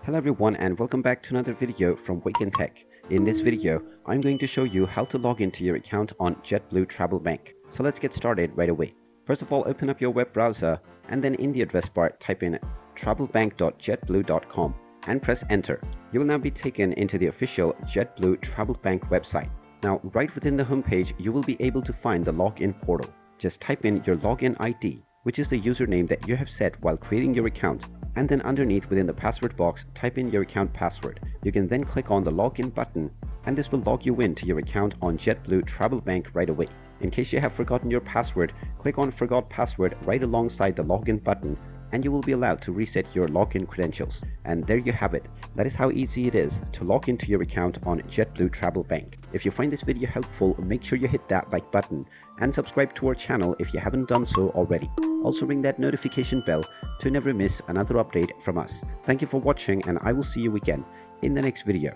Hello everyone and welcome back to another video from Wake&Tech. In this video, I'm going to show you how to log into your account on JetBlue Travel Bank. So let's get started right away. First of all, open up your web browser and then in the address bar type in travelbank.jetblue.com and press enter. You will now be taken into the official JetBlue Travel Bank website. Now right within the homepage, you will be able to find the login portal. Just type in your login ID, which is the username that you have set while creating your account, and then underneath within the password box type in your account password. You can then click on the login button and this will log you into your account on JetBlue Travel Bank right away. In case you have forgotten your password, click on forgot password right alongside the login button and you will be allowed to reset your login credentials. And there you have it. That is how easy it is to log into your account on JetBlue Travel Bank. If you find this video helpful, make sure you hit that like button and subscribe to our channel if you haven't done so already. Also ring that notification bell to never miss another update from us. Thank you for watching and I will see you again in the next video.